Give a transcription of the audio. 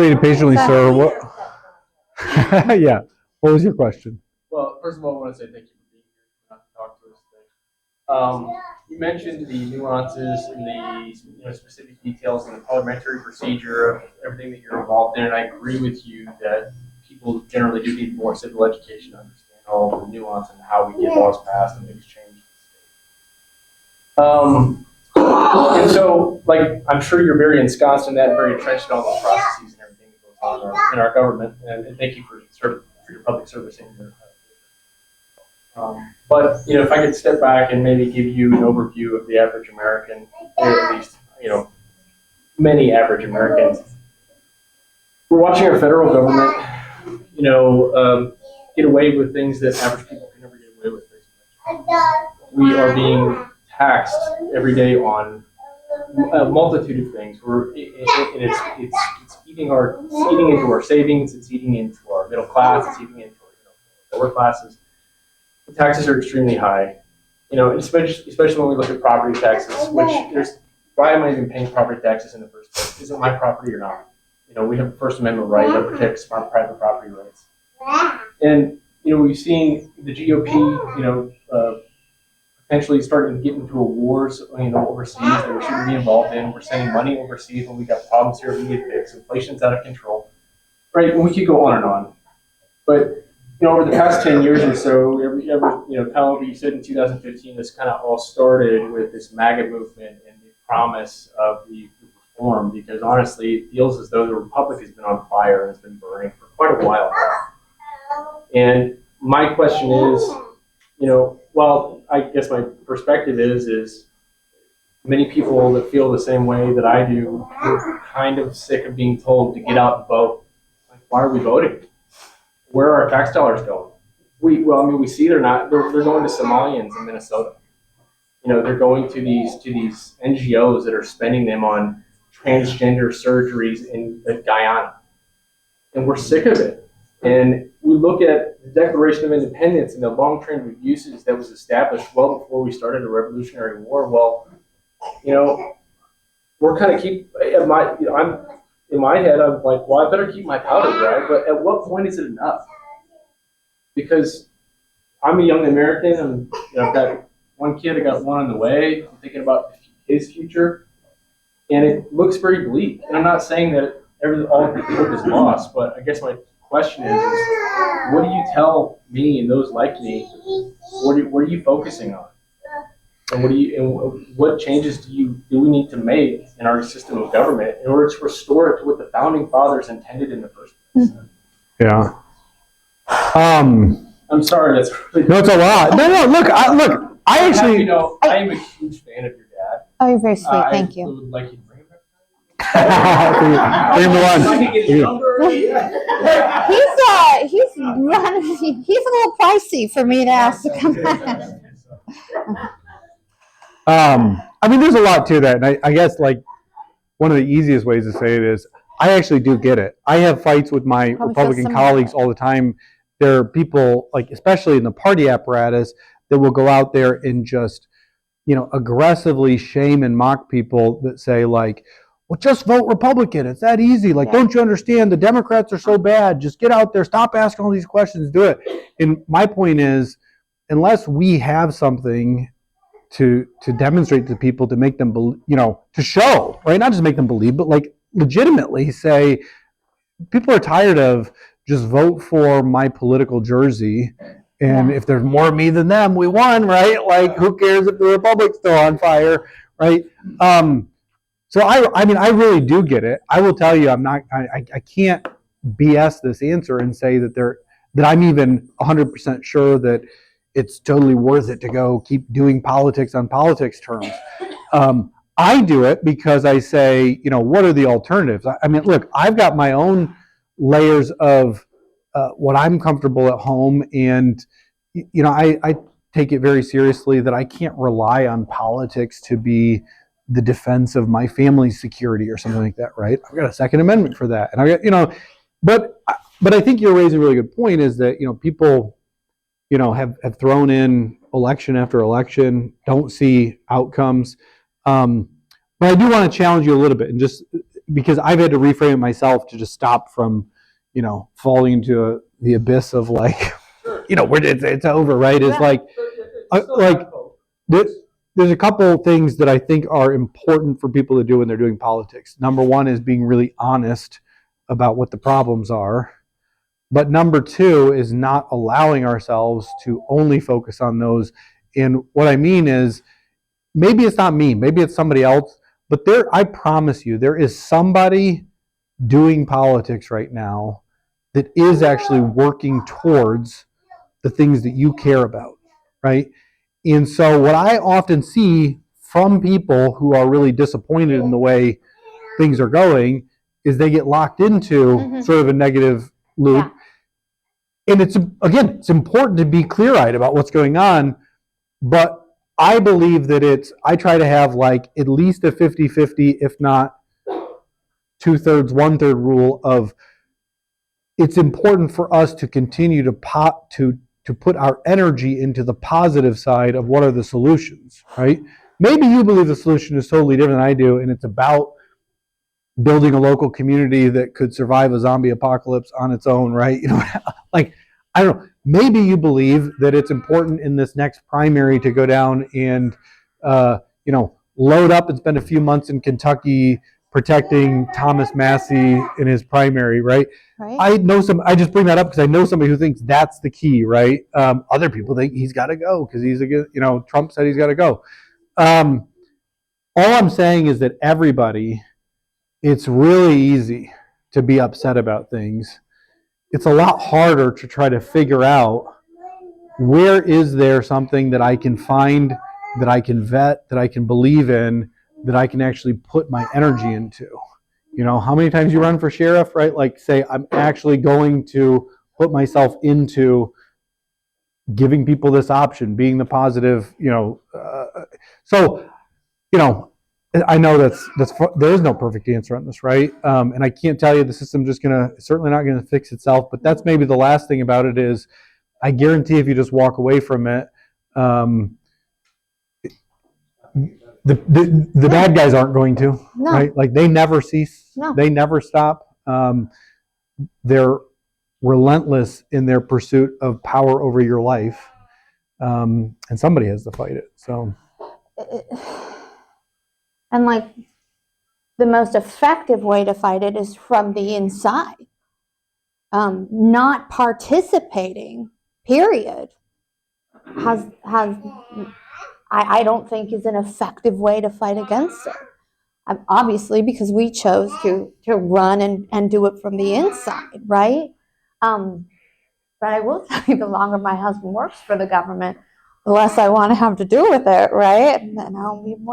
Waited patiently, sir. What? Yeah. What was your question? Well, first of all, I want to say thank you for being here to talk to us today. You mentioned the nuances and the specific details in the parliamentary procedure of everything that you're involved in, and I agree with you that people generally do need more civil education to understand all the nuance and how we get laws passed and things changed in the state. And so, like, I'm sure you're very ensconced in that, very entrenched in all those processes and everything that goes on in our government, and thank you for your public service and your but if I could step back and maybe give you an overview of the average American, or at least many average Americans, we're watching our federal government, get away with things that average people can never get away with. We are being taxed every day on a multitude of things. It's eating into our savings. It's eating into our middle class. It's eating into our lower classes. The taxes are extremely high, especially when we look at property taxes. Why am I even paying property taxes in the first place? Is it my property or not? We have a First Amendment right that protects our private property rights. And we've seen the GOP, potentially starting to get into wars, overseas that we shouldn't be involved in. We're sending money overseas when we got problems here we need to fix. Inflation's out of control, right? And we could go on and on, but over the past 10 years or so, kind of what you said in 2015, this kind of all started with this MAGA movement and the promise of the reform, because honestly, it feels as though the Republic has been on fire and has been burning for quite a while now. And my question is, well, I guess my perspective is many people that feel the same way that I do, we're kind of sick of being told to get out and vote. Like, why are we voting? Where are our tax dollars going? We see they're going to Somalians in Minnesota. They're going to these NGOs that are spending them on transgender surgeries in Guyana. And we're sick of it. And we look at the Declaration of Independence and the long trend of abuses that was established well before we started a Revolutionary War. Well, we're kind of in my head, I'm like, well, I better keep my powder dry, but at what point is it enough? Because I'm a young American, and I've got one kid, I got one on the way. I'm thinking about his future, and it looks very bleak. And I'm not saying that all of the hope is lost, but I guess my question is what do you tell me and those like me? What are you focusing on? And what changes do we need to make in our system of government in order to restore it to what the founding fathers intended in the first place? Yeah. I'm sorry, that's really no, it's a lot. No, look. I actually, I am a huge fan of your dad. Oh, you're very sweet. Thank you. I would like you to bring him back. Bring him along. He's a little pricey for me to ask to come back. There's a lot to that, and I guess like one of the easiest ways to say it is I actually do get it. I have fights with my Republican colleagues all the time. There are people, like especially in the party apparatus, that will go out there and just aggressively shame and mock people that say like, well, just vote Republican. It's that easy. Like, don't you understand? The Democrats are so bad. Just get out there. Stop asking all these questions. Do it. And my point is, unless we have something to demonstrate to people, to make them believe, to show, right? Not just make them believe, but like legitimately say, people are tired of just vote for my political jersey. And if there's more of me than them, we won, right? Like, who cares if the Republic's still on fire, right? So I really do get it. I will tell you, I can't BS this answer and say that I'm even 100% sure that it's totally worth it to go keep doing politics on politics terms. I do it because I say, what are the alternatives? Look, I've got my own layers of what I'm comfortable at home, and I take it very seriously that I can't rely on politics to be the defense of my family's security or something like that, right? I've got a Second Amendment for that, and I got but I think you're raising a really good point. Is that people have thrown in election after election, don't see outcomes. But I do want to challenge you a little bit and just because I've had to reframe it myself to just stop from, falling into the abyss of like, where it's over, right? It's like there's a couple things that I think are important for people to do when they're doing politics. Number one is being really honest about what the problems are. But number two is not allowing ourselves to only focus on those. And what I mean is, maybe it's not me, maybe it's somebody else, but I promise you, there is somebody doing politics right now that is actually working towards the things that you care about, right? And so what I often see from people who are really disappointed in the way things are going is they get locked into sort of a negative loop. Yeah. And it's important to be clear-eyed about what's going on, but I believe that I try to have like at least a 50-50, if not 2/3, 1/3 rule of it's important for us to continue to put our energy into the positive side of what are the solutions, right? Maybe you believe the solution is totally different than I do, and it's about building a local community that could survive a zombie apocalypse on its own, right? Like, I don't know, maybe you believe that it's important in this next primary to go down and, load up and spend a few months in Kentucky protecting Thomas Massey in his primary, right? I just bring that up because I know somebody who thinks that's the key, right? Other people think he's got to go because Trump said he's got to go. All I'm saying is that it's really easy to be upset about things. It's a lot harder to try to figure out where is there something that I can find, that I can vet, that I can believe in, that I can actually put my energy into. How many times you run for sheriff, right? Like say, I'm actually going to put myself into giving people this option, being the positive, I know there is no perfect answer on this, right? And I can't tell you the system certainly not gonna fix itself, but that's maybe the last thing about it is, I guarantee if you just walk away from it, the bad guys aren't going to, right? Like they never cease, they never stop. They're relentless in their pursuit of power over your life, and somebody has to fight it. So. And like the most effective way to fight it is from the inside. Not participating, period, I don't think is an effective way to fight against it. Obviously, because we chose to run and do it from the inside, right? But I will tell you, the longer my husband works for the government, the less I want to have to do with it, right? And then I'll be more